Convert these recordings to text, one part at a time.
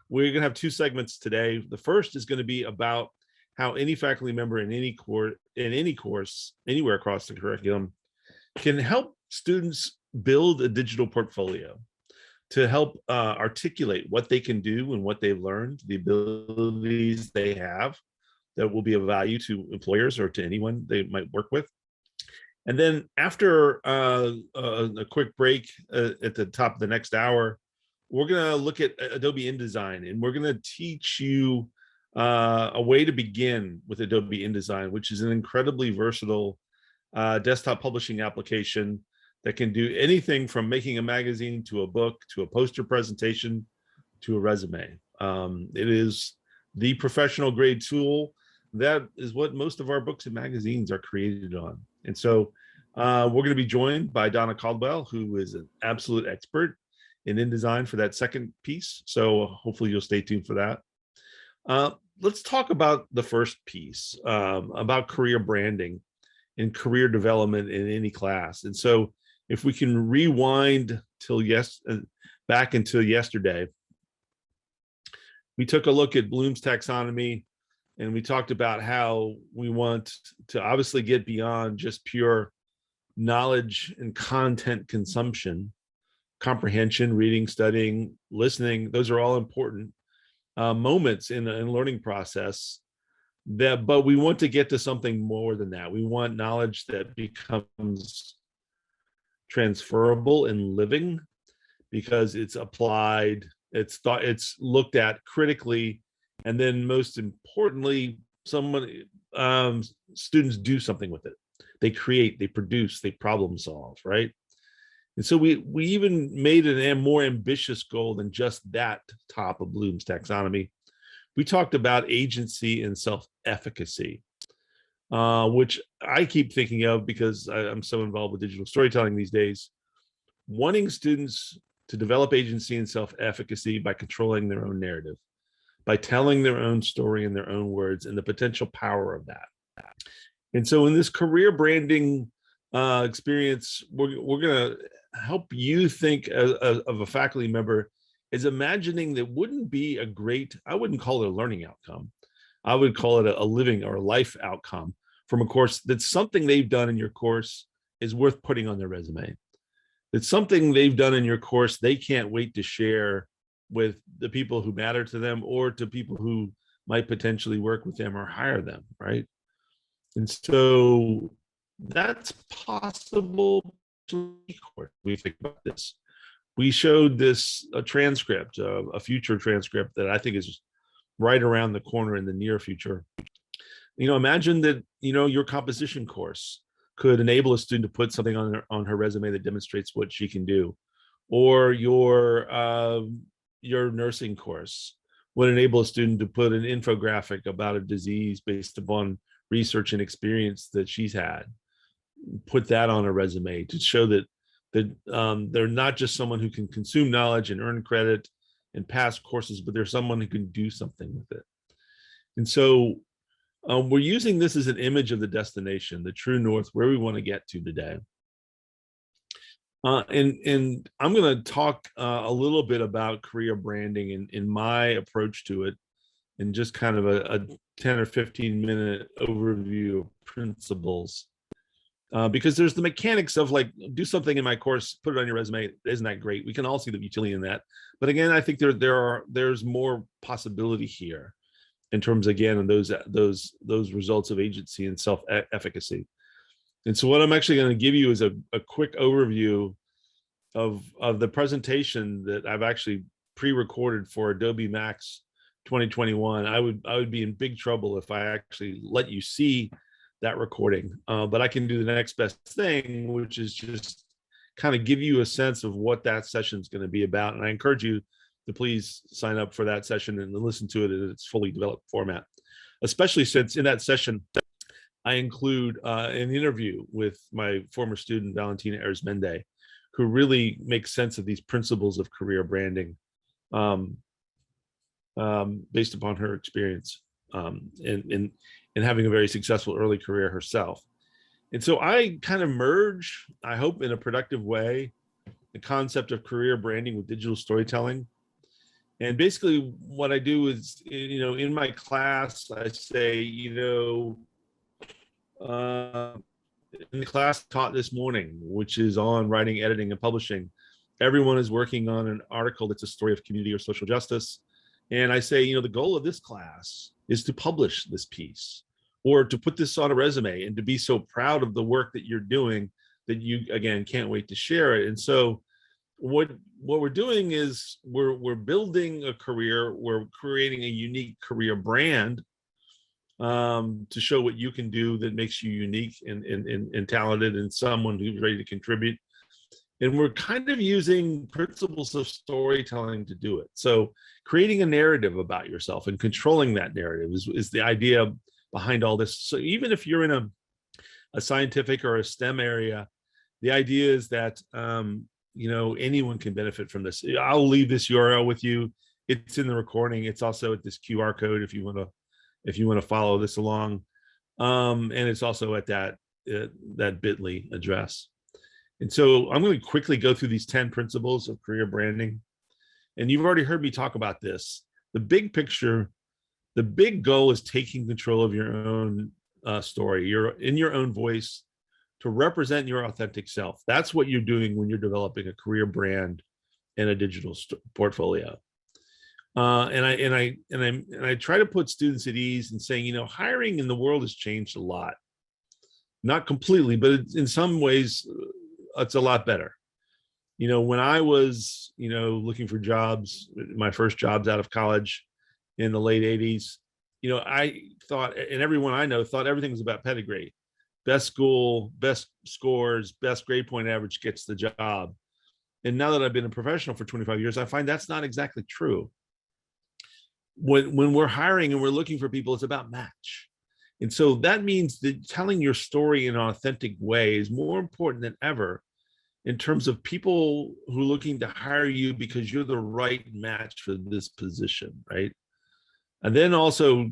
We're going to have two segments today. The first is going to be about how any faculty member in any course, anywhere across the curriculum, can help students build a digital portfolio to help articulate what they can do and what they've learned, the abilities they have that will be of value to employers or to anyone they might work with. And then after a quick break at the top of the next hour, we're going to look at Adobe InDesign, and we're going to teach you a way to begin with Adobe InDesign, which is an incredibly versatile desktop publishing application that can do anything from making a magazine to a book to a poster presentation to a resume. It is the professional grade tool that is what most of our books and magazines are created on. And so we're going to be joined by Donna Caldwell, who is an absolute expert in InDesign for that second piece. So hopefully you'll stay tuned for that. Let's talk about the first piece, about career branding and career development in any class. And so if we can rewind back until yesterday, we took a look at Bloom's taxonomy, and we talked about how we want to obviously get beyond just pure knowledge and content consumption, comprehension, reading, studying, listening. Those are all important moments in the learning process. But we want to get to something more than that. We want knowledge that becomes transferable and living, because it's applied, it's looked at critically, and then most importantly, students do something with it. They create, they produce, they problem solve, right? And so we even made a more ambitious goal than just that top of Bloom's taxonomy. We talked about agency and self-efficacy, which I keep thinking of because I'm so involved with digital storytelling these days, wanting students to develop agency and self-efficacy by controlling their own narrative, by telling their own story in their own words, and the potential power of that. And so in this career branding experience, we're going to help you think of a faculty member as imagining that wouldn't be a great, I wouldn't call it a learning outcome. I would call it a living or a life outcome from a course. That's something they've done in your course is worth putting on their resume. It's something they've done in your course they can't wait to share with the people who matter to them or to people who might potentially work with them or hire them, right? And so that's possible. We think about this. We showed this a transcript, a future transcript that I think is right around the corner in the near future. Imagine that your composition course could enable a student to put something on her resume that demonstrates what she can do, or your nursing course would enable a student to put an infographic about a disease based upon research and experience that she's had. Put that on a resume to show that they're not just someone who can consume knowledge and earn credit and pass courses, but they're someone who can do something with it. And so we're using this as an image of the destination, the true north, where we want to get to today. And I'm going to talk a little bit about career branding in my approach to it, and just kind of a 10 or 15 minute overview of principles. Because there's the mechanics of like, do something in my course, put it on your resume. Isn't that great? We can all see the utility in that. But again, I think there's more possibility here in terms, again, of those results of agency and self-efficacy. And so what I'm actually going to give you is a quick overview of the presentation that I've actually pre-recorded for Adobe Max 2021. I would be in big trouble if I actually let you see that recording, but I can do the next best thing, which is just kind of give you a sense of what that session is going to be about. And I encourage you to please sign up for that session and listen to it in its fully developed format, especially since in that session, I include an interview with my former student, Valentina Arizmendi, who really makes sense of these principles of career branding based upon her experience and having a very successful early career herself. And so I kind of merge, I hope in a productive way, the concept of career branding with digital storytelling. And basically what I do is, in my class, I say, in the class taught this morning, which is on writing, editing, and publishing, everyone is working on an article that's a story of community or social justice. And I say, the goal of this class is to publish this piece or to put this on a resume and to be so proud of the work that you're doing that you, again, can't wait to share it. And so what we're doing is we're building a career, we're creating a unique career brand to show what you can do that makes you unique and talented and someone who's ready to contribute. And we're kind of using principles of storytelling to do it. So creating a narrative about yourself and controlling that narrative is the idea behind all this. So even if you're in a scientific or a STEM area, the idea is that anyone can benefit from this. I'll leave this URL with you. It's in the recording. It's also at this QR code if you want to follow this along. And it's also at that bit.ly address. And so I'm going to quickly go through these 10 principles of career branding. And you've already heard me talk about this. The big picture, the big goal is taking control of your own story. You're in your own voice to represent your authentic self. That's what you're doing when you're developing a career brand and a digital portfolio. And I try to put students at ease and saying, hiring in the world has changed a lot. Not completely, but in some ways, it's a lot better. When I was, looking for jobs, my first jobs out of college in the late 80s, I thought, and everyone I know thought everything was about pedigree. Best school, best scores, best grade point average gets the job. And now that I've been a professional for 25 years, I find that's not exactly true. When we're hiring and we're looking for people, it's about match. And so that means that telling your story in an authentic way is more important than ever in terms of people who are looking to hire you because you're the right match for this position, right? And then also,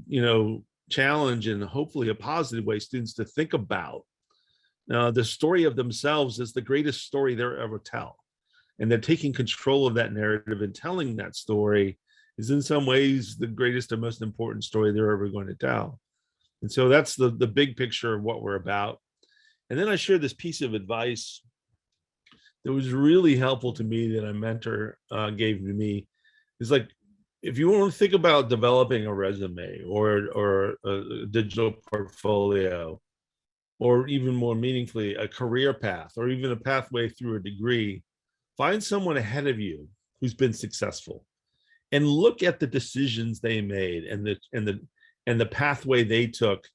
challenge in hopefully a positive way students to think about the story of themselves as the greatest story they'll ever tell. And that taking control of that narrative and telling that story is in some ways the greatest and most important story they're ever going to tell. And so that's the big picture of what we're about. And then I share this piece of advice that was really helpful to me that a mentor gave to me. It's like, if you want to think about developing a resume or a digital portfolio, or even more meaningfully, a career path, or even a pathway through a degree, find someone ahead of you who's been successful and look at the decisions they made and the pathway they took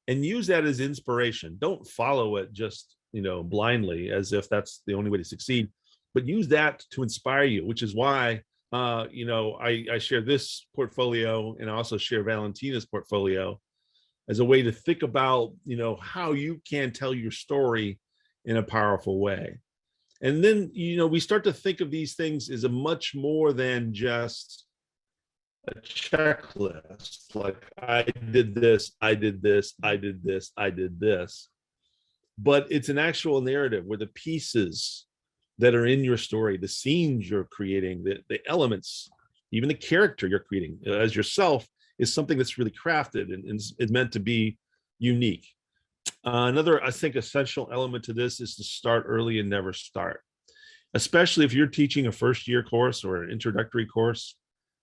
and use that as inspiration. Don't follow it just, blindly as if that's the only way to succeed, but use that to inspire you, which is why I share this portfolio and I also share Valentina's portfolio as a way to think about, how you can tell your story in a powerful way. And then, we start to think of these things as a much more than just a checklist. Like, I did this, I did this, I did this, I did this. But it's an actual narrative where the pieces that are in your story, the scenes you're creating, the elements, even the character you're creating as yourself is something that's really crafted and is meant to be unique. Another, I think, essential element to this is to start early and never start, especially if you're teaching a first year course or an introductory course,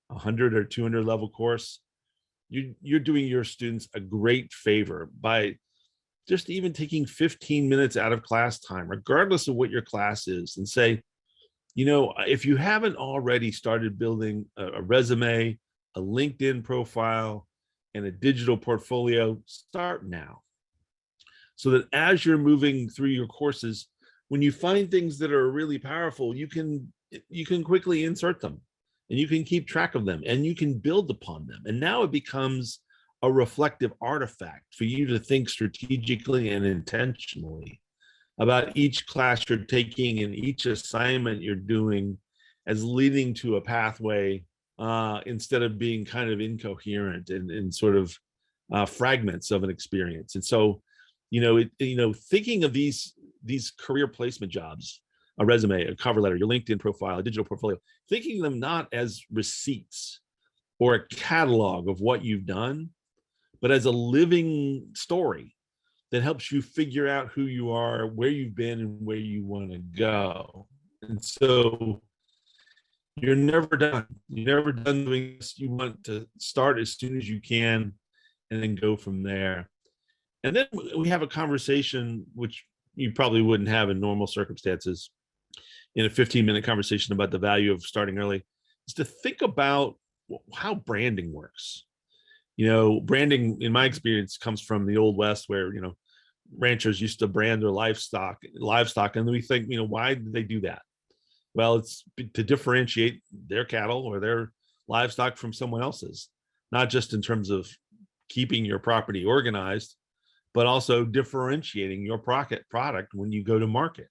100 or 200 level course. You're doing your students a great favor by just even taking 15 minutes out of class time, regardless of what your class is, and say, if you haven't already started building a resume, a LinkedIn profile, and a digital portfolio, start now. So that as you're moving through your courses, when you find things that are really powerful, you can quickly insert them and you can keep track of them and you can build upon them. And now it becomes a reflective artifact for you to think strategically and intentionally about each class you're taking and each assignment you're doing as leading to a pathway instead of being kind of incoherent and sort of fragments of an experience. And so, thinking of these career placement jobs, a resume, a cover letter, your LinkedIn profile, a digital portfolio, thinking them not as receipts or a catalog of what you've done, but as a living story that helps you figure out who you are, where you've been, and where you want to go. And so you're never done. You're never done doing this. You want to start as soon as you can and then go from there. And then we have a conversation, which you probably wouldn't have in normal circumstances, in a 15-minute conversation about the value of starting early, is to think about how branding works. Branding, in my experience, comes from the Old West, where, ranchers used to brand their livestock. And then we think, why did they do that? Well, it's to differentiate their cattle or their livestock from someone else's, not just in terms of keeping your property organized, but also differentiating your product when you go to market.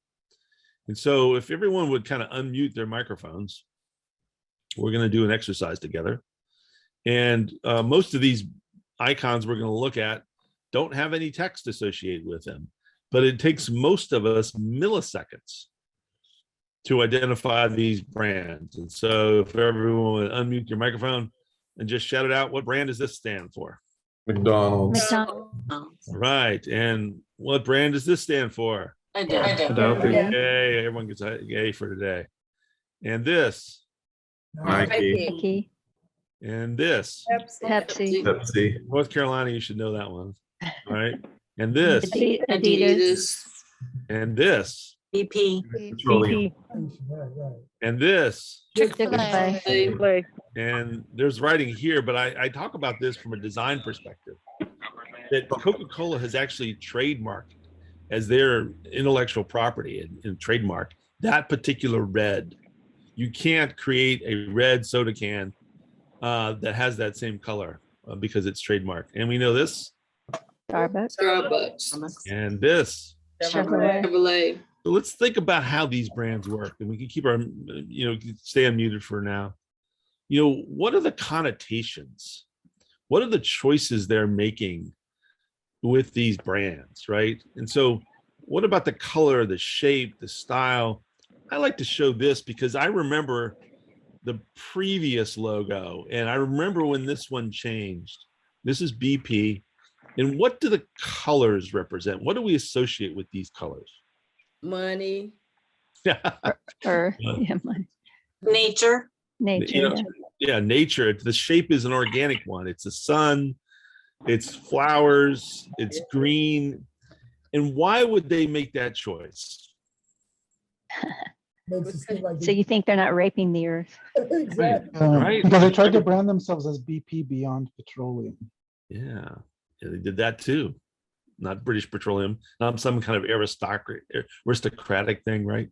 And so if everyone would kind of unmute their microphones, we're going to do an exercise together. And most of these icons we're going to look at don't have any text associated with them, but it takes most of us milliseconds to identify these brands. And so if everyone would unmute your microphone and just shout it out, what brand does this stand for? McDonald's. Right. And what brand does this stand for? Adobe. Yay, everyone gets a yay for today. And this? Nike. And this? Pepsi. North Carolina, you should know that one. All right. And this? Adidas. And this? BP. And this? Chick-fil-A. And there's writing here, but I talk about this from a design perspective, that Coca-Cola has actually trademarked as their intellectual property and trademark that particular red. You can't create a red soda can that has that same color because it's trademarked. And we know this. Starbucks. And this. Chevrolet. So let's think about how these brands work, and we can keep our, stay unmuted for now. What are the connotations? What are the choices they're making with these brands, right? And so what about the color, the shape, the style? I like to show this because I remember the previous logo, and I remember when this one changed. This is BP. And what do the colors represent? What do we associate with these colors? Money. Money. Nature. Nature. The shape is an organic one. It's a sun, it's flowers, it's green. And why would they make that choice? So you think they're not raping the earth? Exactly. Right. Because they tried to brand themselves as BP Beyond Petroleum. Yeah, they did that too. Not British Petroleum, not some kind of aristocratic thing, right?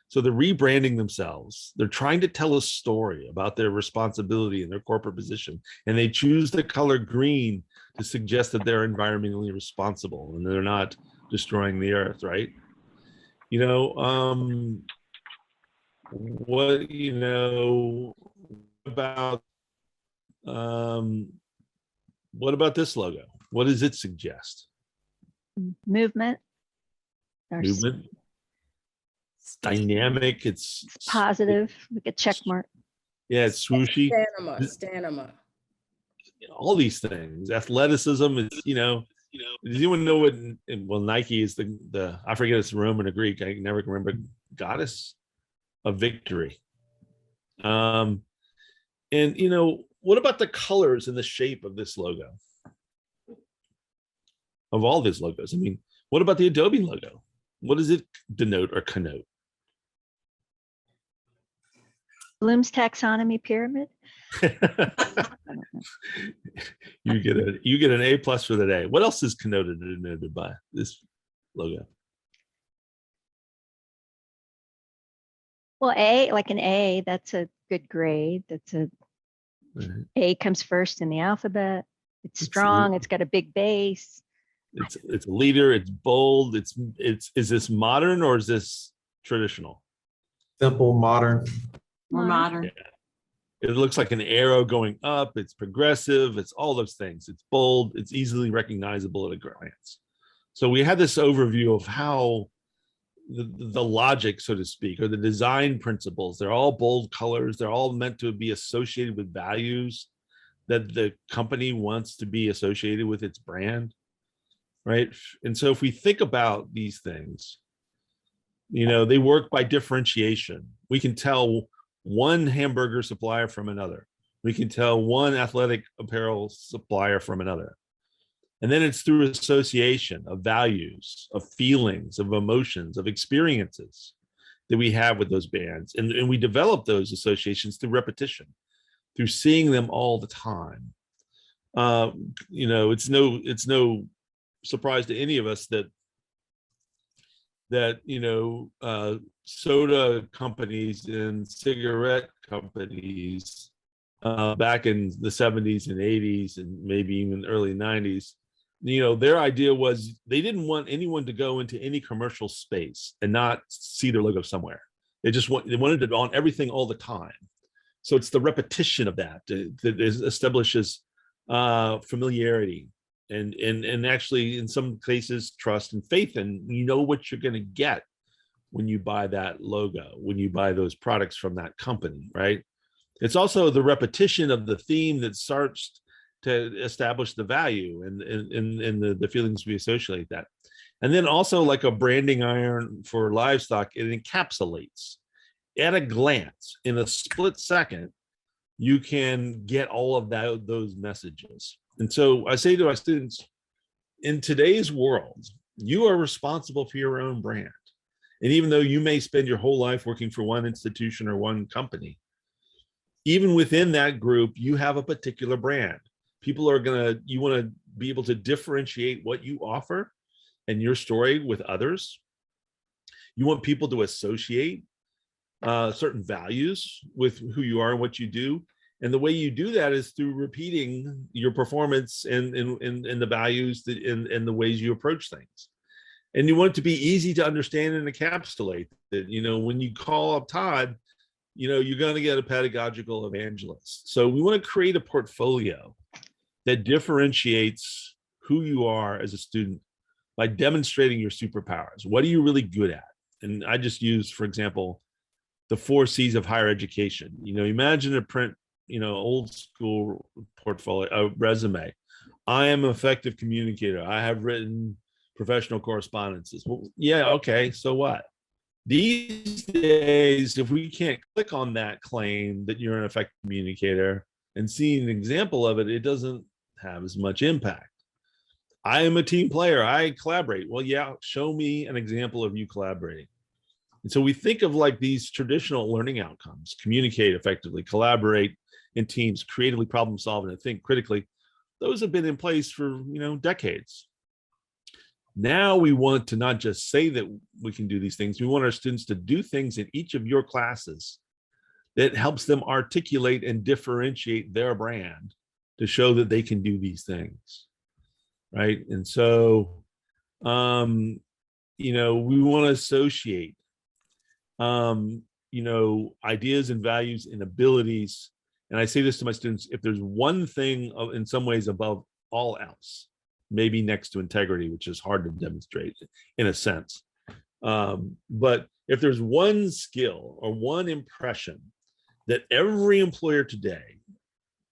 So they're rebranding themselves. They're trying to tell a story about their responsibility and their corporate position. And they choose the color green to suggest that they're environmentally responsible and they're not destroying the earth, right? What about this logo? What does it suggest? Movement. Movement. It's dynamic. It's positive, like a check mark. Yeah, it's swooshy. Stamina. All these things. Athleticism. It's Does anyone know what? Well, Nike is the I forget, it's Roman or Greek. I never can remember. Goddess of victory. And what about the colors and the shape of this logo? Of all these logos, I mean, what about the Adobe logo? What does it denote or connote? Bloom's taxonomy pyramid. You get an A+ for the day. What else is connoted and denoted by this logo? Well, A, like an A, that's a good grade. A comes first in the alphabet. It's strong. It's got a big base. It's a leader. It's bold. Is this modern or is this traditional? Simple, modern. More modern. Yeah. It looks like an arrow going up. It's progressive. It's all those things. It's bold. It's easily recognizable at a glance. So we had this overview of how the logic, so to speak, or the design principles. They're all bold colors. They're all meant to be associated with values that the company wants to be associated with its brand, right? And so if we think about these things, they work by differentiation. We can tell one hamburger supplier from another. We can tell one athletic apparel supplier from another. And then it's through association of values, of feelings, of emotions, of experiences that we have with those bands. And we develop those associations through repetition, through seeing them all the time. It's no surprise to any of us that soda companies and cigarette companies back in the 70s and 80s and maybe even early 90s, their idea was they didn't want anyone to go into any commercial space and not see their logo somewhere. They wanted it on everything all the time. So it's the repetition of that establishes familiarity and actually in some cases trust and faith, and what you're going to get when you buy that logo, when you buy those products from that company, right? It's also the repetition of the theme that starts to establish the value and the feelings we associate that. And then also, like a branding iron for livestock, it encapsulates at a glance, in a split second, you can get all of those messages. And so I say to my students, in today's world, you are responsible for your own brand. And even though you may spend your whole life working for one institution or one company, even within that group, you have a particular brand. You want to be able to differentiate what you offer and your story with others. You want people to associate certain values with who you are and what you do. And the way you do that is through repeating your performance and the values and the ways you approach things. And you want it to be easy to understand and encapsulate that, when you call up Todd, you're going to get a pedagogical evangelist. So we want to create a portfolio that differentiates who you are as a student by demonstrating your superpowers. What are you really good at? And I just use, for example, the 4 C's of higher education. Imagine a print, old school portfolio, a resume. I am an effective communicator. I have written professional correspondences. Well, yeah, okay, so what? These days, if we can't click on that claim that you're an effective communicator and see an example of it, it doesn't have as much impact. I am a team player. I collaborate. Well, yeah, show me an example of you collaborating. And so we think of like these traditional learning outcomes: communicate effectively, collaborate in teams, creatively problem solve, and think critically. Those have been in place for decades. Now we want to not just say that we can do these things. We want our students to do things in each of your classes that helps them articulate and differentiate their brand to show that they can do these things, right? And so, we want to associate, ideas and values and abilities. And I say this to my students: if there's one thing in some ways above all else, maybe next to integrity, which is hard to demonstrate in a sense. But if there's one skill or one impression that every employer today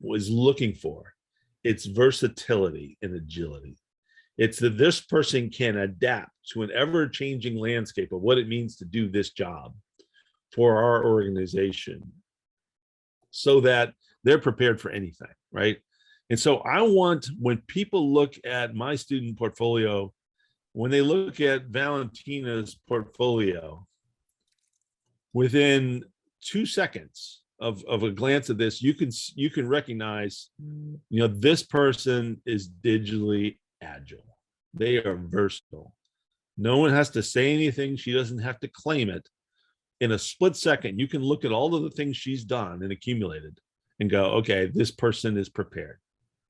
was looking for, it's versatility and agility. It's that this person can adapt to an ever-changing landscape of what it means to do this job for our organization so that they're prepared for anything, right? And so I want, when people look at my student portfolio, when they look at Valentina's portfolio, within 2 seconds of a glance at this, you can recognize, this person is digitally agile. They are versatile. No one has to say anything. She doesn't have to claim it. In a split second, you can look at all of the things she's done and accumulated and go, okay, this person is prepared.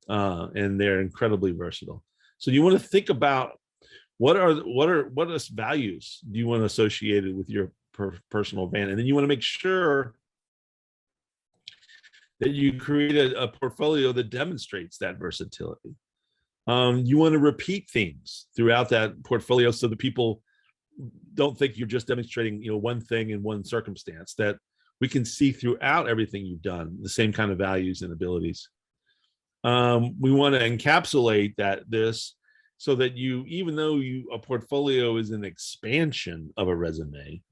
And they're incredibly versatile. So you want to think about what values do you want to associate it with your personal brand, and then you want to make sure that you create a portfolio that demonstrates that versatility. You want to repeat themes throughout that portfolio so that people don't think you're just demonstrating, one thing in one circumstance, that we can see throughout everything you've done the same kind of values and abilities. We want to encapsulate this so that even though a portfolio is an expansion of a resume,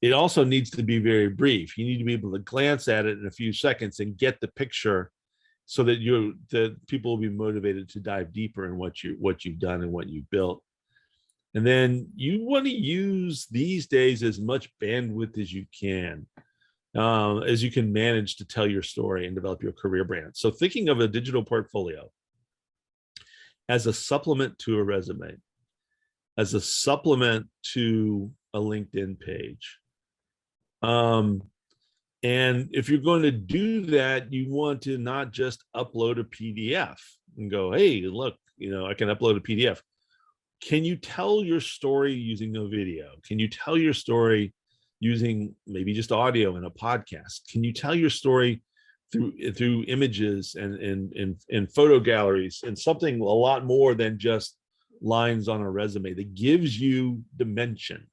it also needs to be very brief. You need to be able to glance at it in a few seconds and get the picture, so that people will be motivated to dive deeper in what you've done and what you've built. And then you want to use these days as much bandwidth as you can manage to tell your story and develop your career brand. So thinking of a digital portfolio as a supplement to a resume, as a supplement to a LinkedIn page. And if you're going to do that, you want to not just upload a PDF and go, hey, look, I can upload a PDF. Can you tell your story using a video? Can you tell your story using maybe just audio in a podcast? Can you tell your story through images and photo galleries, and something a lot more than just lines on a resume that gives you dimension,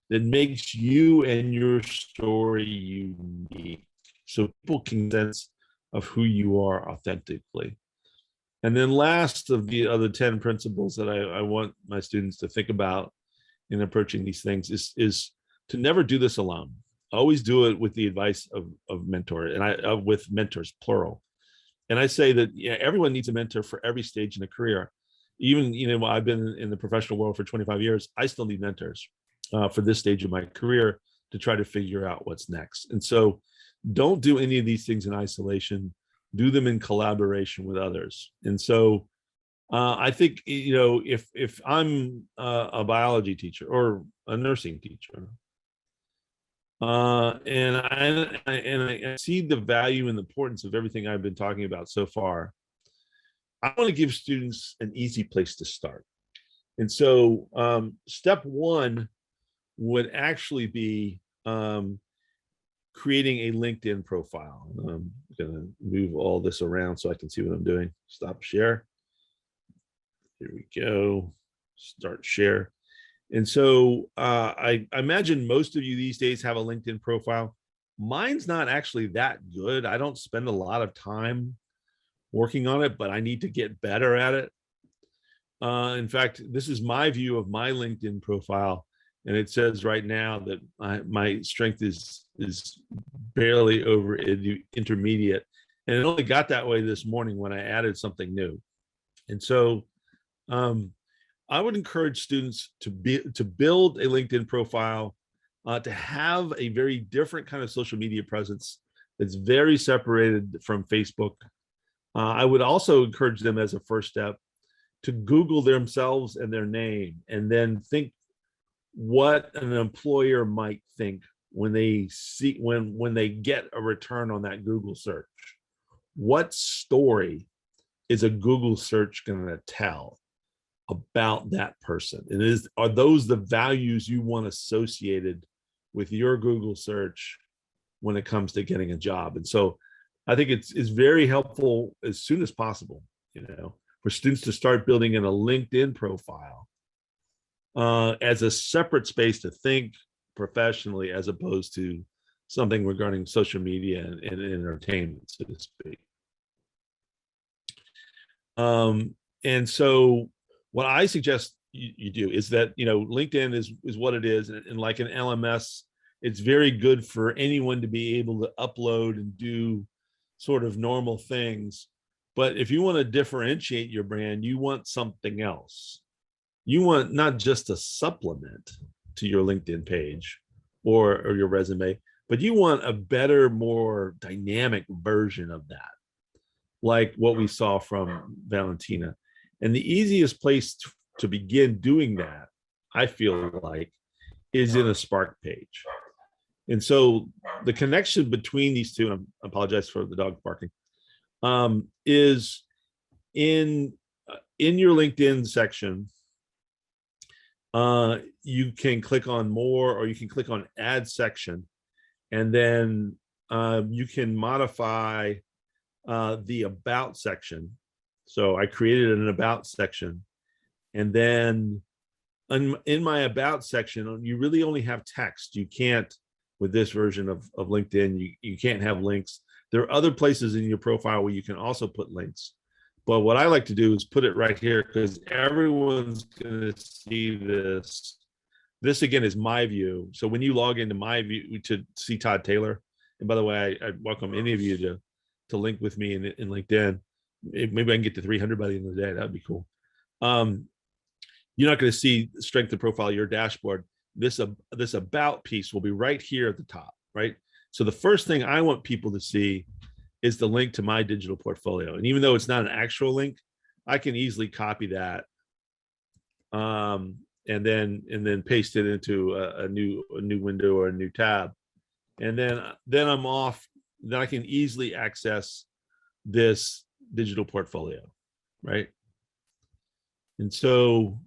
that makes you and your story unique, so people can sense of who you are authentically. And then last of the other 10 principles that I want my students to think about in approaching these things is to never do this alone. Always do it with the advice of mentor, and with mentors, plural. And I say that everyone needs a mentor for every stage in a career. Even, I've been in the professional world for 25 years. I still need mentors for this stage of my career to try to figure out what's next. And so don't do any of these things in isolation. Do them in collaboration with others. And so I think, if I'm a biology teacher or a nursing teacher, and I see the value and the importance of everything I've been talking about so far, I want to give students an easy place to start. And so step one would actually be creating a LinkedIn profile. I'm going to move all this around so I can see what I'm doing. Stop share. Here we go. Start share. And so I imagine most of you these days have a LinkedIn profile. Mine's not actually that good. I don't spend a lot of time working on it, but I need to get better at it. In fact, this is my view of my LinkedIn profile. And it says right now that my strength is barely over intermediate. And it only got that way this morning when I added something new. And so I would encourage students to build a LinkedIn profile, to have a very different kind of social media presence that's very separated from Facebook. I would also encourage them as a first step to Google themselves and their name, and then think what an employer might think when they see when they get a return on that Google search. What story is a Google search going to tell about that person? And are those the values you want associated with your Google search when it comes to getting a job? And so I think it's very helpful as soon as possible, for students to start building in a LinkedIn profile as a separate space to think professionally, as opposed to something regarding social media and entertainment, so to speak. And so what I suggest you do is that, LinkedIn is what it is. And like an LMS, it's very good for anyone to be able to upload and do sort of normal things. But if you want to differentiate your brand, you want something else. You want not just a supplement to your LinkedIn page or your resume, but you want a better, more dynamic version of that, like what we saw from Valentina. And the easiest place to begin doing that, I feel like, is in a Spark page. And so the connection between these two, and I apologize for the dog barking, is in your LinkedIn section. You can click on more, or you can click on add section, and then you can modify the about section. So I created an about section, and then in my about section, you really only have text. You can't, with this version of LinkedIn, you can't have links. There are other places in your profile where you can also put links. But what I like to do is put it right here because everyone's going to see this. This again is my view. So when you log into my view to see Todd Taylor, and by the way, I welcome any of you to link with me in LinkedIn. Maybe I can get to 300 by the end of the day. That'd be cool. You're not going to see strength of profile of your dashboard. This about piece will be right here at the top, right? So the first thing I want people to see is the link to my digital portfolio. And even though it's not an actual link, I can easily copy that and then paste it into a new window or a new tab. And then I'm off. Then I can easily access this digital portfolio, right? And so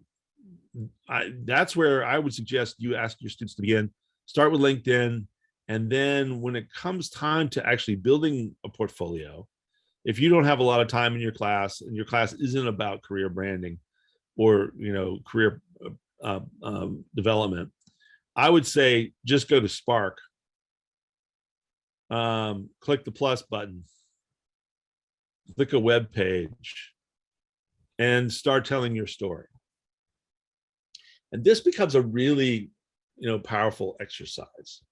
that's where I would suggest you ask your students to begin. Start with LinkedIn. And then when it comes time to actually building a portfolio, if you don't have a lot of time in your class and your class isn't about career branding or, career development, I would say just go to Spark, click the plus button, click a web page, and start telling your story. And this becomes a really, powerful exercise.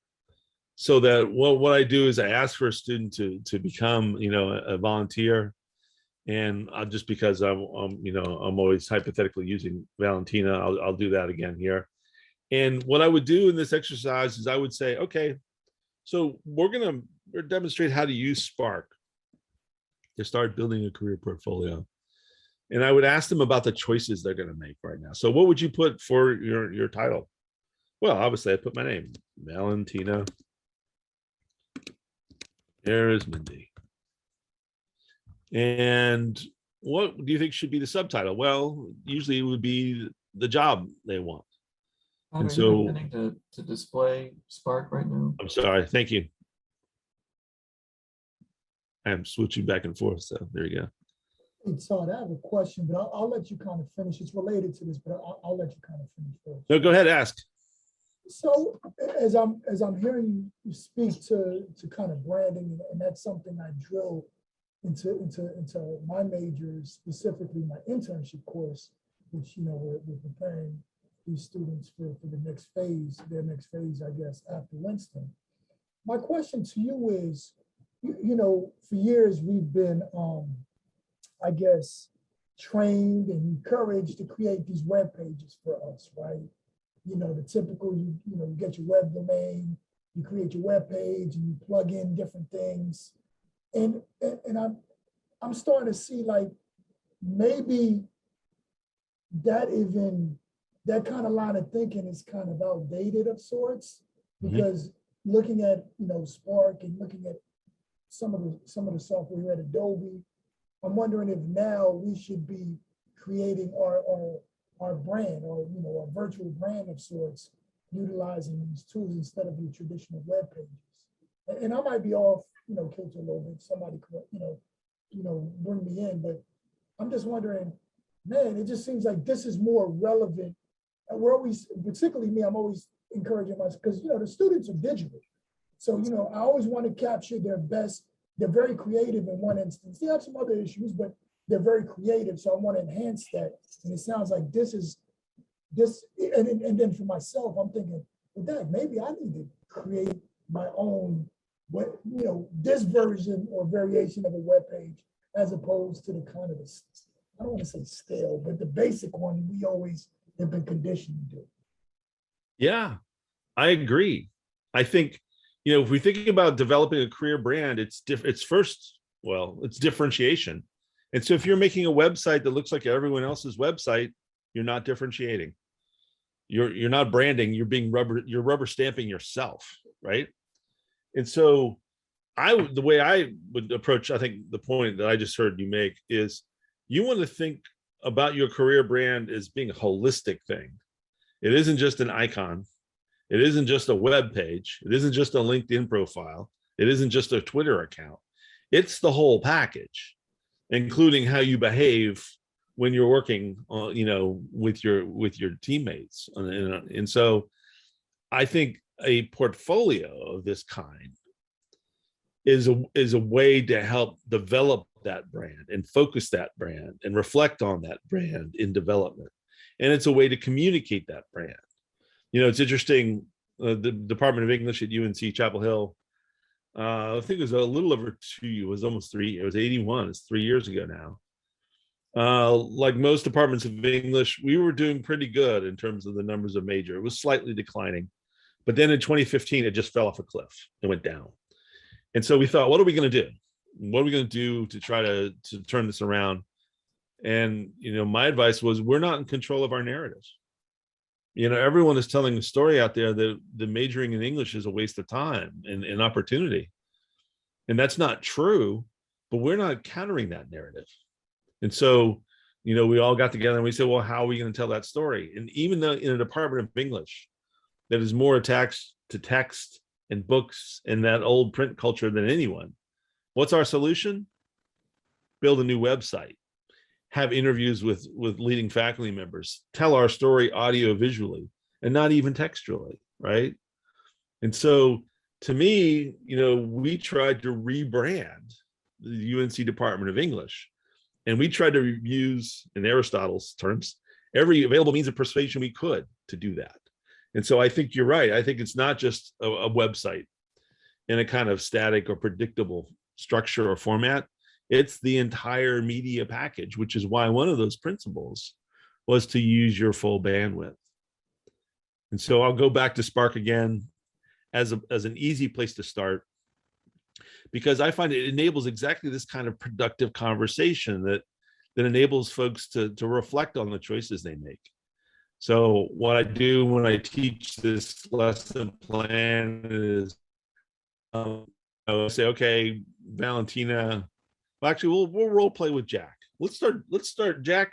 So that what I do is I ask for a student to become, a volunteer, and just because I'm always hypothetically using Valentina, I'll do that again here. And what I would do in this exercise is I would say, okay, so we're demonstrate how to use Spark to start building a career portfolio. And I would ask them about the choices they're going to make right now. So what would you put for your title? Well, obviously I put my name, Valentina Arizmendi. And what do you think should be the subtitle? Well, usually it would be the job they want. And And are so- you intending to display Spark right now? I'm sorry. Thank you. I'm switching back and forth. So there you go. Hey, Todd, I have a question, but I'll let you kind of finish. It's related to this, but I'll let you kind of finish first. No, go ahead. Ask. So as I'm hearing you speak to kind of branding, and that's something I drill into my majors, specifically my internship course, which we're preparing these students for the next phase, their next phase, I guess, after Winston. My question to you is, for years we've been I guess, trained and encouraged to create these web pages for us, right? The typical, you get your web domain, you create your web page, and you plug in different things. And I'm starting to see like maybe that kind of line of thinking is kind of outdated of sorts, because looking at Spark and looking at some of the software here at Adobe, I'm wondering if now we should be creating our brand or a virtual brand of sorts, utilizing these tools instead of the traditional web pages. And I might be off, kilter a little bit. Somebody could, bring me in, but I'm just wondering, man, it just seems like this is more relevant. And we're always, particularly me, I'm always encouraging myself because the students are digital. So I always want to capture their best. They're very creative in one instance. They have some other issues, but they're very creative. So I want to enhance that. And it sounds like this. And then for myself, I'm thinking, well, Dad, maybe I need to create my own, this version or variation of a web page, as opposed to the kind of I don't want to say stale, but the basic one we always have been conditioned to do. Yeah, I agree. I think, if we think about developing a career brand, it's differentiation. And so if you're making a website that looks like everyone else's website, you're not differentiating. You're not branding, you're rubber stamping yourself, right? And so the way I would approach, I think the point that I just heard you make is you want to think about your career brand as being a holistic thing. It isn't just an icon. It isn't just a web page. It isn't just a LinkedIn profile. It isn't just a Twitter account. It's the whole package, including how you behave when you're working on, with your teammates. And so I think a portfolio of this kind is a way to help develop that brand and focus that brand and reflect on that brand in development. And it's a way to communicate that brand. It's interesting, the Department of English at UNC Chapel Hill, I think it was a little over it was almost 3, it was 81, it's 3 years ago now. Like most departments of English, we were doing pretty good in terms of the numbers of major. It was slightly declining, but then in 2015, it just fell off a cliff and went down. And so we thought, what are we going to do? What are we going to do to try to turn this around? And, my advice was, we're not in control of our narratives. Everyone is telling a story out there that the majoring in English is a waste of time and opportunity. And that's not true, but we're not countering that narrative. And so, we all got together and we said, well, how are we going to tell that story? And even though in a Department of English that is more attached to text and books and that old print culture than anyone, what's our solution? Build a new website, have interviews with leading faculty members, tell our story audio visually and not even textually, right? And so to me, we tried to rebrand the UNC Department of English, and we tried to use, in Aristotle's terms, every available means of persuasion we could to do that. And so I think you're right. I think it's not just a website in a kind of static or predictable structure or format. It's the entire media package, which is why one of those principles was to use your full bandwidth. And so I'll go back to Spark again as an easy place to start, because I find it enables exactly this kind of productive conversation that enables folks to reflect on the choices they make. So what I do when I teach this lesson plan is I will say, okay, Valentina, well, actually we'll role play with Jack. Let's start Jack.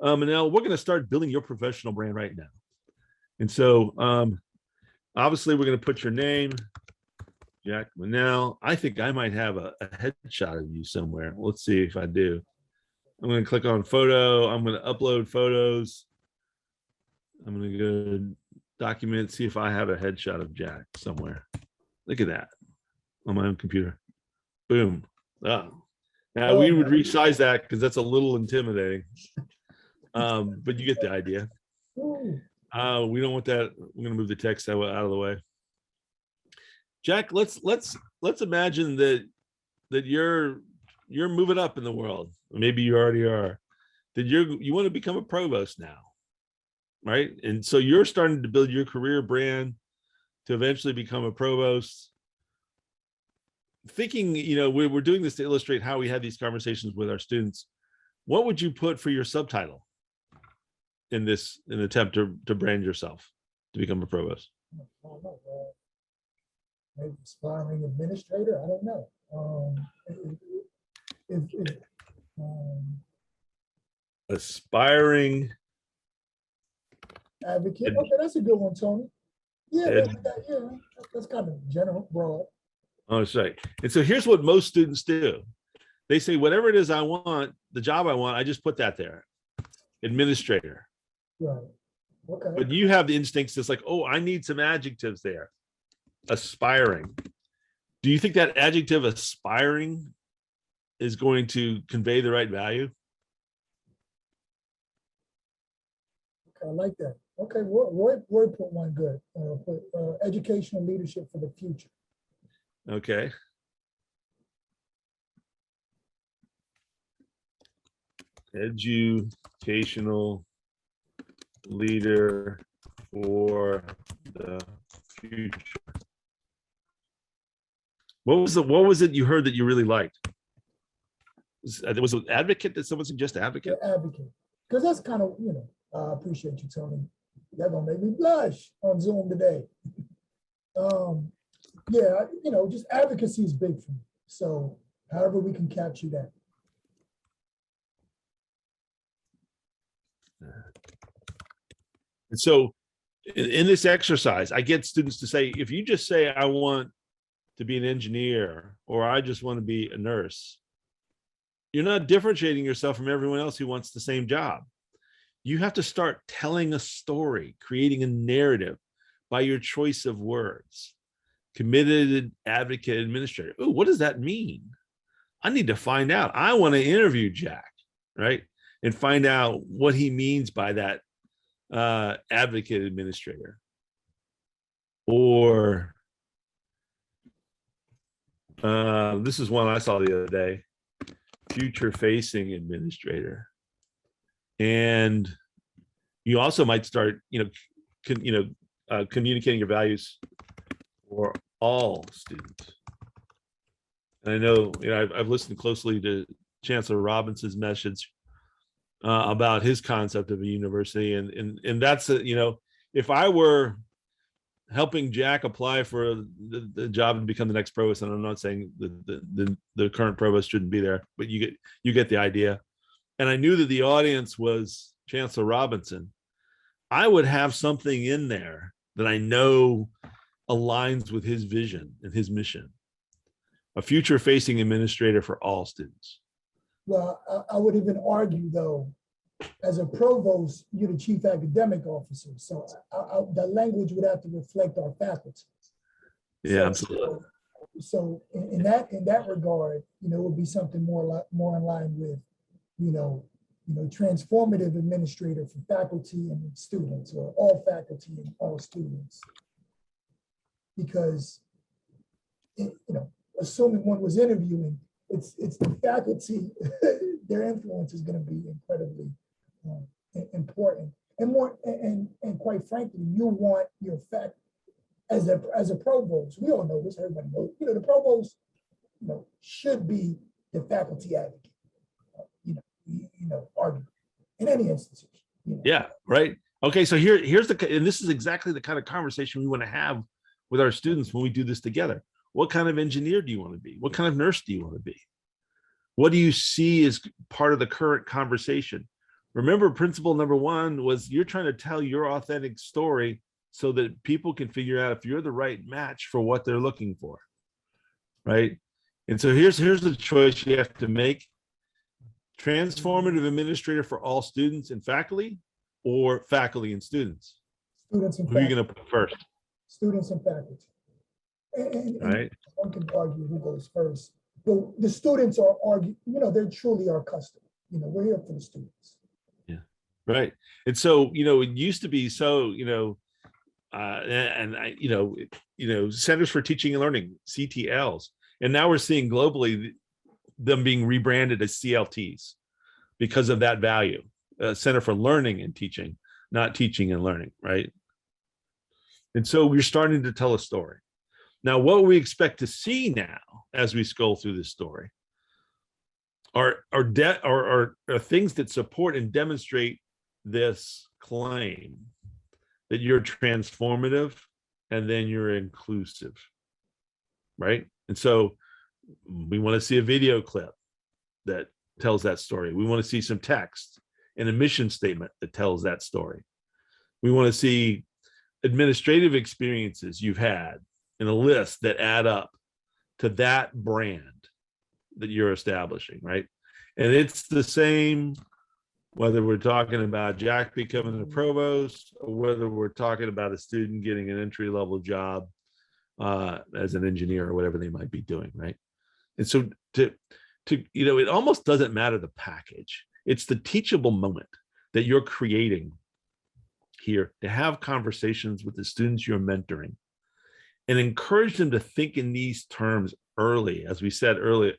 Manel, we're going to start building your professional brand right now. And so obviously we're going to put your name, Jack Manel. I think I might have a headshot of you somewhere. Let's see if I do. I'm going to click on photo. I'm going to upload photos. I'm going to go to document, see if I have a headshot of Jack somewhere. Look at that on my own computer. Boom. Oh. Now we would resize that because that's a little intimidating. But you get the idea. We don't want that. We're going to move the text out of the way. Jack, let's imagine that you're moving up in the world. Maybe you already are. That you want to become a provost now, right? And so you're starting to build your career brand to eventually become a provost. Thinking, we're doing this to illustrate how we have these conversations with our students. What would you put for your subtitle in an attempt to brand yourself to become a provost? Maybe aspiring administrator. I don't know. Aspiring advocate. Okay, that's a good one, Tony. Yeah, that's kind of general, broad. Oh, that's right. And so here's what most students do. They say, whatever it is I want, the job I want, I just put that there. Administrator. Right. Okay. But you have the instincts that's like, oh, I need some adjectives there. Aspiring. Do you think that adjective aspiring is going to convey the right value? Okay, I like that. Okay, Roy put one good. Educational leadership for the future. Okay. Educational leader for the future. What was it you heard that you really liked? Was it advocate that someone suggested? Advocate? Yeah, advocate. Because that's kind of, I appreciate you, Tony. That gonna make me blush on Zoom today. Yeah, just advocacy is big for me. So however we can capture that. And so in this exercise, I get students to say, if you just say, I want to be an engineer, or I just want to be a nurse, you're not differentiating yourself from everyone else who wants the same job. You have to start telling a story, creating a narrative by your choice of words. Committed advocate administrator. Oh, what does that mean? I need to find out. I want to interview Jack, right? And find out what he means by that advocate administrator. Or this is one I saw the other day, future facing administrator. And you also might start, communicating your values for all students. And I know, I've listened closely to Chancellor Robinson's message about his concept of a university, and that's if I were helping Jack apply for the job and become the next provost, and I'm not saying the current provost shouldn't be there, but you get the idea. And I knew that the audience was Chancellor Robinson, I would have something in there that I know aligns with his vision and his mission. A future-facing administrator for all students. Well, I would even argue, though, as a provost, you're the chief academic officer. So the language would have to reflect our faculty. Yeah, absolutely. So in that regard, it would be something more in line with, transformative administrator for faculty and students, or all faculty and all students. Because, assuming one was interviewing, it's the faculty, their influence is going to be incredibly important. And quite frankly, you want your as a provost, we all know this, everybody knows, the provost, should be the faculty advocate, argument in any institution. Yeah, right. Okay, so here's and this is exactly the kind of conversation we want to have with our students when we do this together. What kind of engineer do you want to be? What kind of nurse do you want to be? What do you see as part of the current conversation? Remember, principle number one was you're trying to tell your authentic story so that people can figure out if you're the right match for what they're looking for, right? And so here's the choice you have to make. Transformative administrator for all students and faculty, or faculty and students? Students and Who are you faculty. going to put first? Students and faculty. And Right. one can argue who goes first. But the students are they're truly our customer. We're here for the students. Yeah, right. And so, it used to be so, Centers for Teaching and Learning, CTLs. And now we're seeing globally them being rebranded as CLTs because of that value. Center for Learning and Teaching, not teaching and learning, right? And so we're starting to tell a story. Now, what we expect to see now as we scroll through this story are things that support and demonstrate this claim that you're transformative and then you're inclusive, right? And so we want to see a video clip that tells that story. We want to see some text and a mission statement that tells that story. We want to see administrative experiences you've had in a list that add up to that brand that you're establishing, right? And it's the same whether we're talking about Jack becoming a provost, or whether we're talking about a student getting an entry-level job as an engineer or whatever they might be doing, right? And so it almost doesn't matter the package. It's the teachable moment that you're creating here to have conversations with the students you're mentoring and encourage them to think in these terms early, as we said earlier,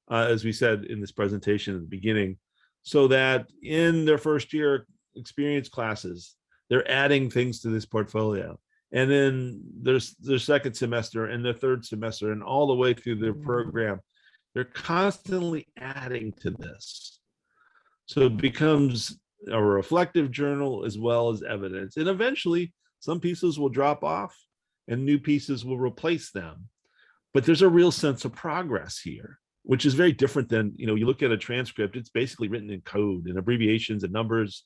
as we said in this presentation at the beginning, so that in their first year experience classes, they're adding things to this portfolio. And then there's their second semester and their third semester and all the way through their program, they're constantly adding to this. So it becomes a reflective journal as well as evidence. And eventually some pieces will drop off and new pieces will replace them. But there's a real sense of progress here, which is very different than, you look at a transcript, it's basically written in code and abbreviations and numbers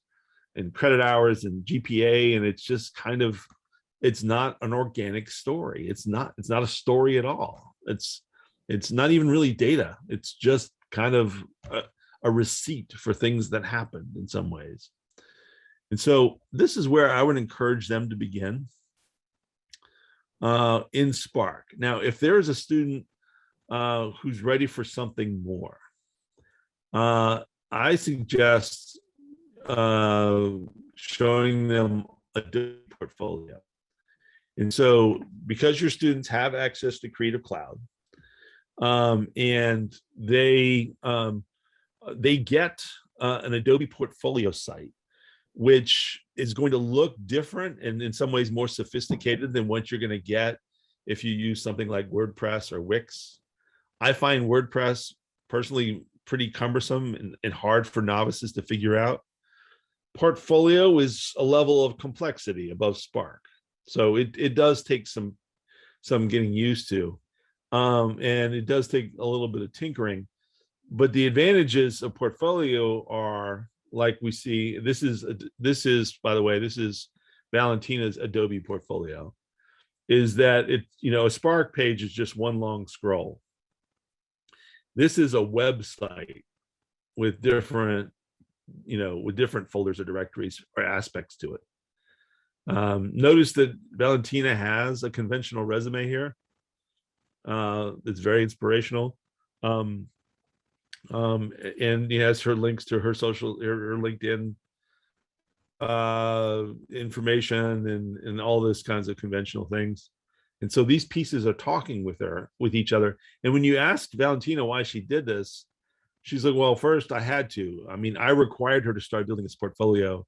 and credit hours and GPA. And it's just kind of, it's not an organic story. It's not a story at all. It's not even really data. It's just kind of a receipt for things that happened in some ways. And so this is where I would encourage them to begin in Spark. Now, if there's a student who's ready for something more, I suggest showing them a portfolio. And so because your students have access to Creative Cloud, and they get an Adobe portfolio site, which is going to look different and in some ways more sophisticated than what you're going to get if you use something like WordPress or Wix. I find WordPress personally pretty cumbersome and hard for novices to figure out. Portfolio is a level of complexity above Spark. So it does take some getting used to. And it does take a little bit of tinkering, but the advantages of portfolio are, like we see, this is, by the way, this is Valentina's Adobe portfolio, is that it, a Spark page is just one long scroll. This is a website with different, with different folders or directories or aspects to it. Notice that Valentina has a conventional resume here. It's very inspirational. And he has her links to her LinkedIn information and all this kinds of conventional things. And so these pieces are talking with each other. And when you ask Valentina why she did this, she's like, well, first I had to. I mean, I required her to start building this portfolio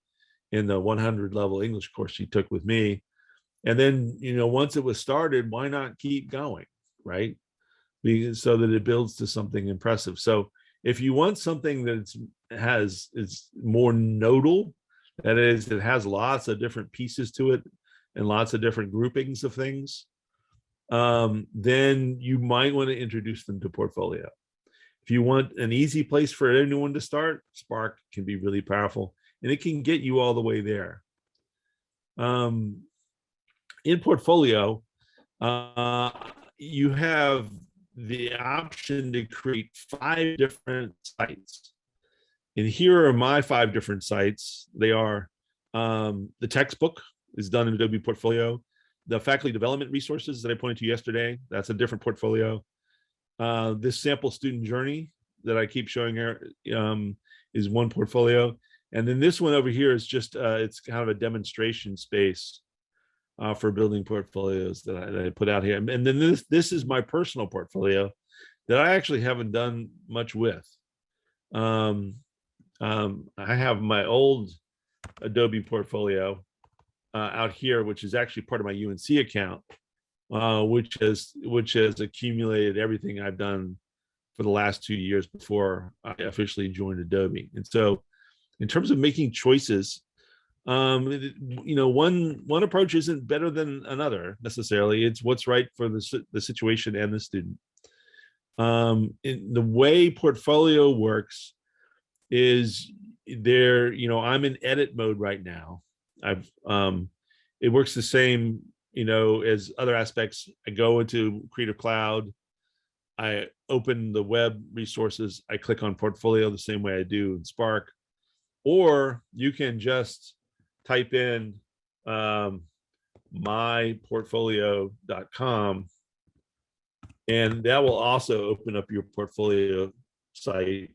in the 100 level English course she took with me. And then, once it was started, why not keep going, right? So that it builds to something impressive. So if you want something that is more nodal, that is, it has lots of different pieces to it and lots of different groupings of things, then you might want to introduce them to portfolio. If you want an easy place for anyone to start, Spark can be really powerful, and it can get you all the way there. In portfolio, you have the option to create 5 different sites. And here are my 5 different sites. They are the textbook is done in Adobe Portfolio. The faculty development resources that I pointed to yesterday, that's a different portfolio. This sample student journey that I keep showing here is one portfolio. And then this one over here is just, it's kind of a demonstration space for building portfolios that I put out here. And then this is my personal portfolio that I actually haven't done much with. I have my old Adobe portfolio out here, which is actually part of my UNC account, which has accumulated everything I've done for the last 2 years before I officially joined Adobe. And so in terms of making choices, one approach isn't better than another necessarily. It's what's right for the situation and the student. In the way portfolio works is I'm in edit mode right now. It works the same, as other aspects. I go into Creative Cloud, I open the web resources, I click on portfolio the same way I do in Spark, or you can just type in myportfolio.com, and that will also open up your portfolio site,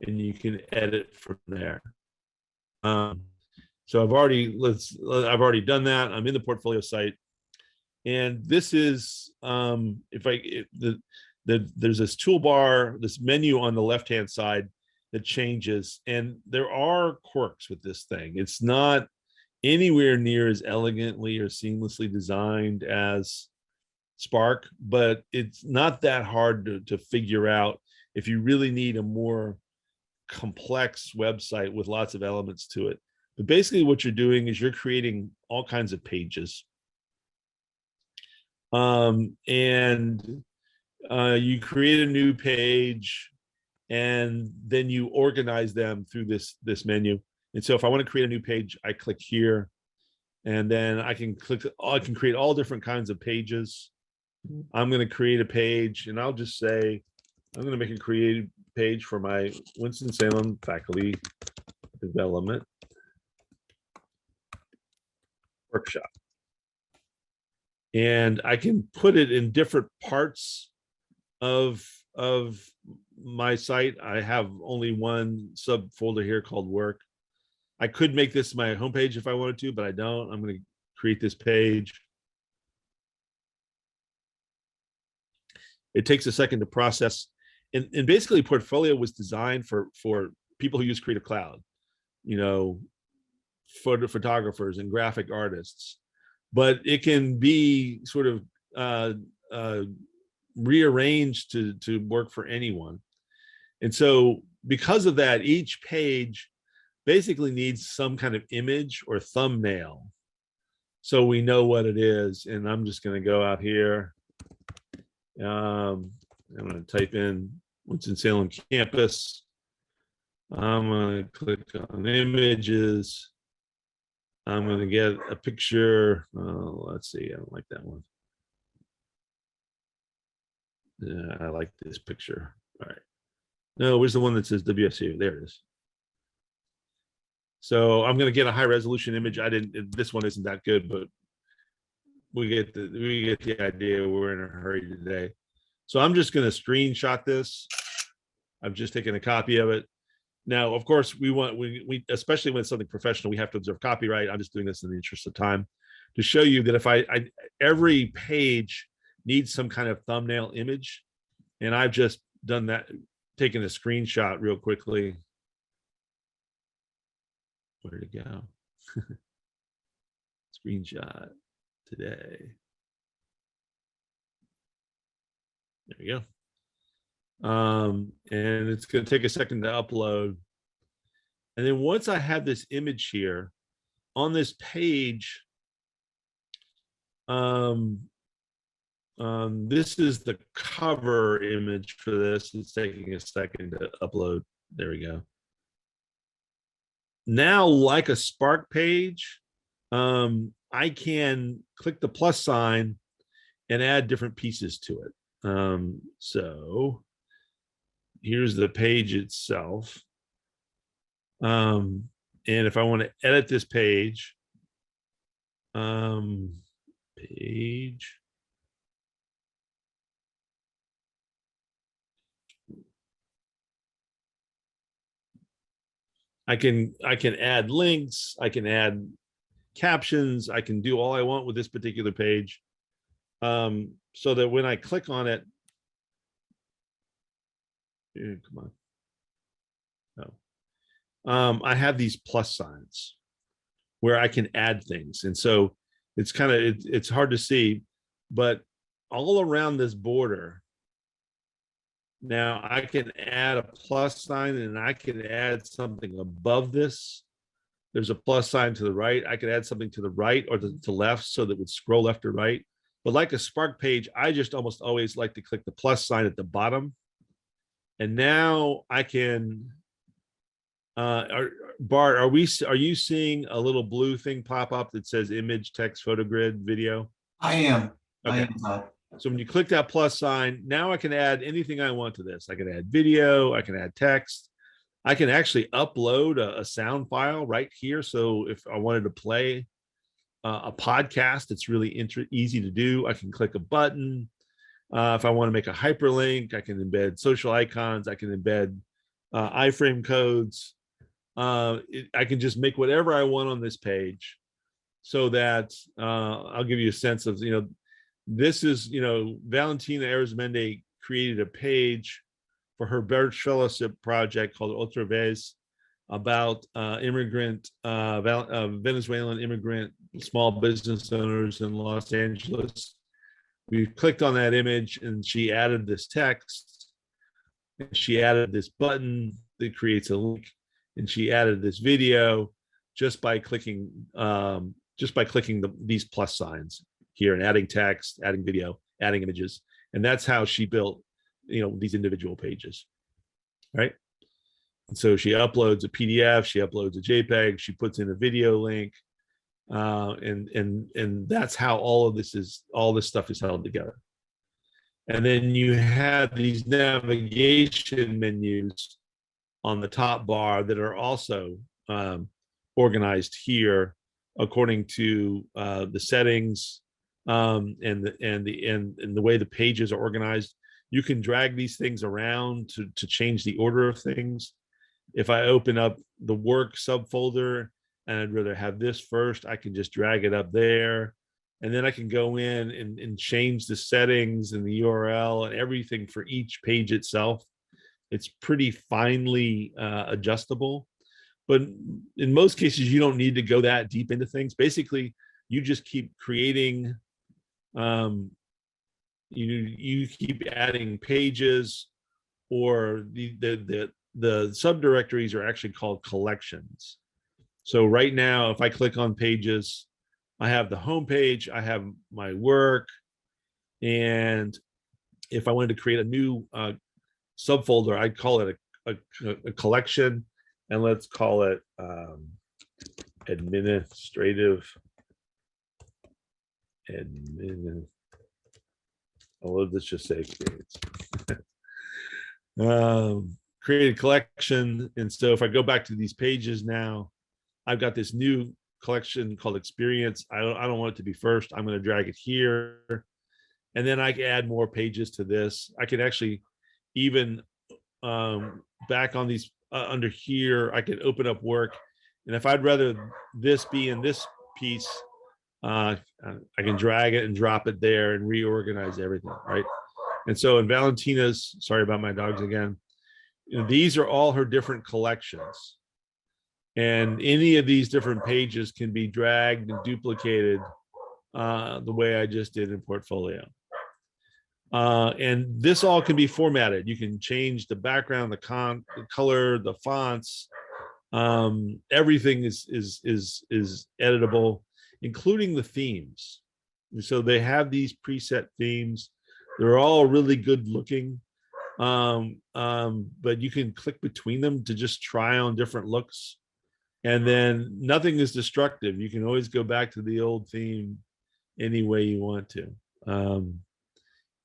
and you can edit from there. So I've already done that. I'm in the portfolio site, and this is there's this toolbar, this menu on the left-hand side that changes, and there are quirks with this thing. It's not anywhere near as elegantly or seamlessly designed as Spark, but it's not that hard to figure out if you really need a more complex website with lots of elements to it. But basically what you're doing is you're creating all kinds of pages. You create a new page, and then you organize them through this menu. And so if I want to create a new page, I click here, and then I can create all different kinds of pages. I'm going to create a page, and I'll just say, I'm going to make a create page for my Winston-Salem faculty development workshop. And I can put it in different parts of my site. I have only one subfolder here called work. I could make this my homepage if I wanted to, but I don't. I'm going to create this page. It takes a second to process. And basically, Portfolio was designed for people who use Creative Cloud, you know, photographers and graphic artists. But it can be sort of rearranged to work for anyone. And so because of that, each page basically needs some kind of image or thumbnail so we know what it is. And I'm just going to go out here. I'm going to type in Winston-Salem campus. I'm going to click on images. I'm going to get a picture. Let's see. I don't like that one. Yeah, I like this picture. All right. No, where's the one that says WSU? There it is. So I'm going to get a high resolution image. This one isn't that good, but we get the idea. We're in a hurry today. So I'm just going to screenshot this. I've just taken a copy of it. Now, of course, we especially when it's something professional, we have to observe copyright. I'm just doing this in the interest of time to show you that if every page needs some kind of thumbnail image, and I've just done that, taken a screenshot real quickly. Where to go? Screenshot today. There we go. And it's going to take a second to upload. And then once I have this image here on this page, this is the cover image for this. It's taking a second to upload. There we go. Now, like a Spark page, I can click the plus sign and add different pieces to it. So here's the page itself. And if I want to edit this page, I can add links, I can add captions, I can do all I want with this particular page. So that when I click on it, come on. No. I have these plus signs where I can add things. And so it's kind of, it's hard to see, but all around this border, now I can add a plus sign and I can add something above this. There's a plus sign to the right. I could add something to the right or to left so that it would scroll left or right. But like a Spark page, I just almost always like to click the plus sign at the bottom. And now I can, Bart, are you seeing a little blue thing pop up that says image, text, photo grid, video? I am. I Okay. am, Todd. So when you click that plus sign, now I can add anything I want to this. I can add video, I can add text. I can actually upload a sound file right here. So if I wanted to play a podcast, it's really easy to do. I can click a button. If I want to make a hyperlink, I can embed social icons. I can embed iframe codes. I can just make whatever I want on this page so that I'll give you a sense of, this is, Valentina Arizmendi created a page for her Birch Fellowship project called Otra Vez about Venezuelan immigrant small business owners in Los Angeles. We clicked on that image and she added this text. And she added this button that creates a link, and she added this video just by clicking these plus signs here and adding text, adding video, adding images. And that's how she built, these individual pages, right? And so she uploads a PDF, she uploads a JPEG, she puts in a video link, and that's how all this stuff is held together. And then you have these navigation menus on the top bar that are also organized here according to the settings and the way the pages are organized. You can drag these things around to change the order of things. If I open up the work subfolder and I'd rather have this first, I can just drag it up there. And then I can go in and change the settings and the URL and everything for each page itself. It's pretty finely adjustable. But in most cases, you don't need to go that deep into things. Basically, you just keep creating, you keep adding pages, or the subdirectories are actually called collections. So right now, if I click on pages, I have the home page, I have my work, and if I wanted to create a new subfolder, I'd call it a collection, and let's call it administrative let's just say create a collection. And so if I go back to these pages now, I've got this new collection called experience. I don't want it to be first. I'm going to drag it here, and then I can add more pages to this. I can actually even back on these under here, I can open up work, and if I'd rather this be in this piece, I can drag it and drop it there and reorganize everything, right? And so in Valentina's, sorry about my dogs again, these are all her different collections. And any of these different pages can be dragged and duplicated the way I just did in Portfolio. And this all can be formatted. You can change the background, the color, the fonts. Everything is editable, including the themes. And so they have these preset themes. They're all really good looking, but you can click between them to just try on different looks. And then nothing is destructive. You can always go back to the old theme any way you want to.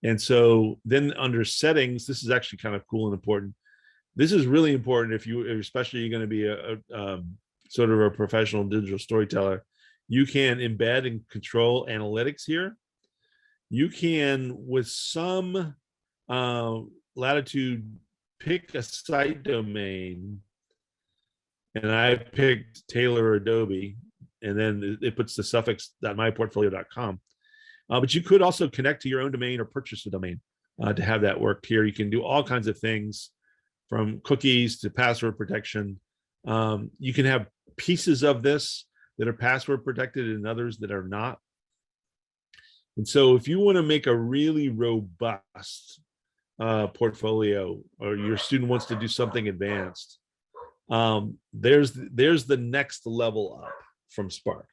And so then under settings, this is actually kind of cool and important. This is really important if you, especially you're going to be a sort of a professional digital storyteller. You can embed and control analytics here. You can, with some latitude, pick a site domain. And I picked Taylor Adobe, and then it puts the suffix.myportfolio.com. But you could also connect to your own domain or purchase a domain to have that work here. You can do all kinds of things, from cookies to password protection. You can have pieces of this that are password protected and others that are not. And so if you want to make a really robust portfolio, or your student wants to do something advanced, there's the next level up from Spark.